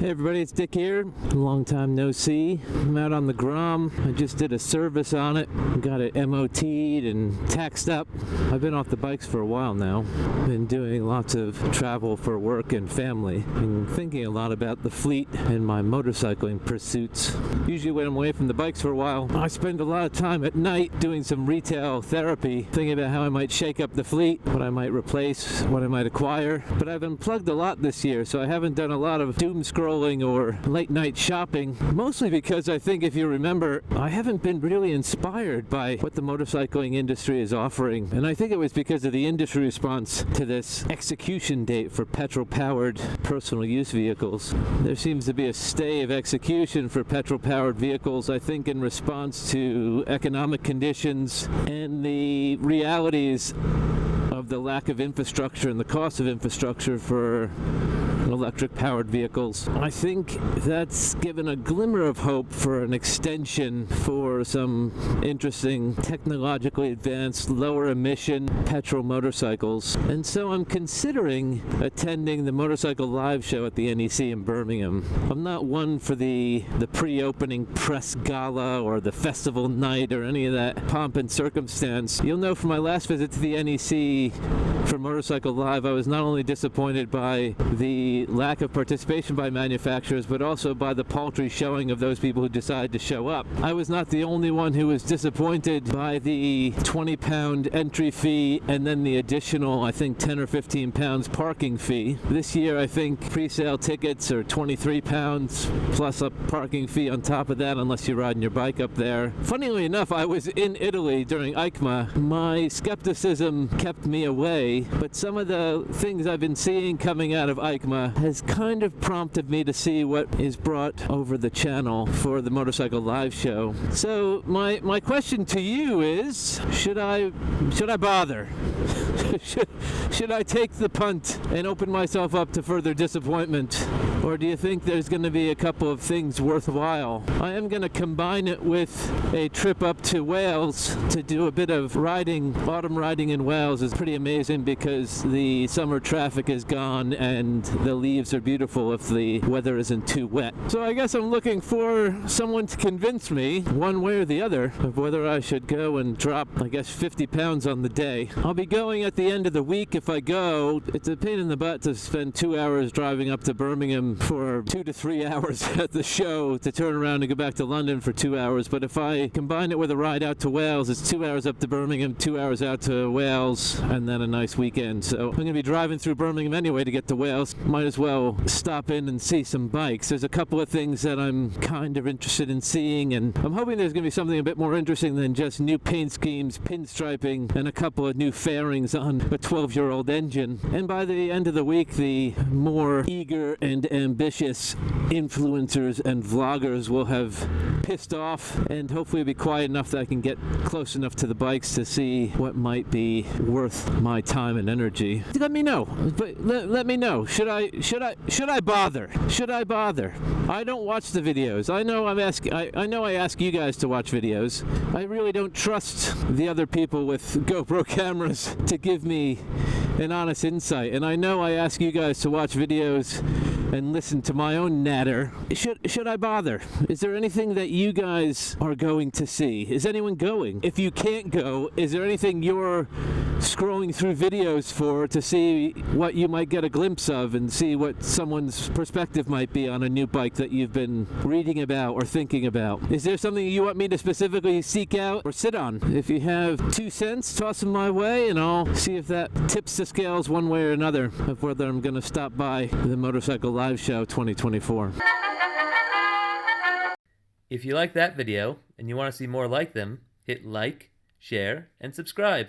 Hey everybody, it's Dick here. Long time no see. I'm out on the Grom. I just did a service on it. Got it MOT'd and taxed up. I've been off the bikes for a while now. Been doing lots of travel for work and family and thinking a lot about the fleet and my motorcycling pursuits. Usually when I'm away from the bikes for a while, I spend a lot of time at night doing some retail therapy, thinking about how I might shake up the fleet, what I might replace, what I might acquire. But I've unplugged a lot this year, so I haven't done a lot of doom scrolling or late night shopping, mostly because I think, if you remember, I haven't been really inspired by what the motorcycling industry is offering. And I think it was because of the industry response to this execution date for petrol-powered personal use vehicles. There seems to be a stay of execution for petrol-powered vehicles, I think, in response to economic conditions and the realities of the lack of infrastructure and the cost of infrastructure for electric-powered vehicles. I think that's given a glimmer of hope for an extension for some interesting, technologically advanced, lower-emission petrol motorcycles. And so I'm considering attending the Motorcycle Live Show at the NEC in Birmingham. I'm not one for the pre-opening press gala or the festival night or any of that pomp and circumstance. You'll know from my last visit to the NEC for Motorcycle Live, I was not only disappointed by the lack of participation by manufacturers, but also by the paltry showing of those people who decided to show up. I was not the only one who was disappointed by the £20 entry fee and then the additional, I think, 10 or 15 pounds parking fee. This year, I think pre-sale tickets are £23 plus a parking fee on top of that, unless you're riding your bike up there. Funnily enough, I was in Italy during EICMA. My skepticism kept me away, but some of the things I've been seeing coming out of EICMA has kind of prompted me to see what is brought over the channel for the Motorcycle Live Show. So my question to you is, should I bother? Should I take the punt and open myself up to further disappointment? Or do you think there's going to be a couple of things worthwhile? I am going to combine it with a trip up to Wales to do a bit of riding. Autumn riding in Wales is pretty amazing because the summer traffic is gone and the leaves are beautiful if the weather isn't too wet. So I guess I'm looking for someone to convince me, one way or the other, of whether I should go and drop, I guess, 50 pounds on the day. I'll be going at the end of the week. If I go, it's a pain in the butt to spend 2 hours driving up to Birmingham for 2 to 3 hours at the show to turn around and go back to London for 2 hours. But if I combine it with a ride out to Wales, it's 2 hours up to Birmingham, 2 hours out to Wales, and then a nice weekend. So I'm going to be driving through Birmingham anyway to get to Wales. Might as well stop in and see some bikes. There's a couple of things that I'm kind of interested in seeing, and I'm hoping there's going to be something a bit more interesting than just new paint schemes, pinstriping, and a couple of new fairings on a 12-year-old engine. And by the end of the week, the more eager and ambitious influencers and vloggers will have pissed off, and hopefully it'll be quiet enough that I can get close enough to the bikes to see what might be worth my time and energy. Let me know. But let me know. Should I bother? Should I bother? I don't watch the videos. I know I ask you guys to watch videos. I really don't trust the other people with GoPro cameras to give me an honest insight. And I know I ask you guys to watch videos and listen to my own natter. Should I bother? Is there anything that you guys are going to see? Is anyone going? If you can't go, is there anything you're scrolling through videos for to see what you might get a glimpse of and see what someone's perspective might be on a new bike that you've been reading about or thinking about? Is there something you want me to specifically seek out or sit on? If you have 2 cents, toss them my way and I'll see if that tips the scales one way or another of whether I'm going to stop by the Motorcycle Live Show 2024. If you like that video and you want to see more like them, hit like, share, and subscribe.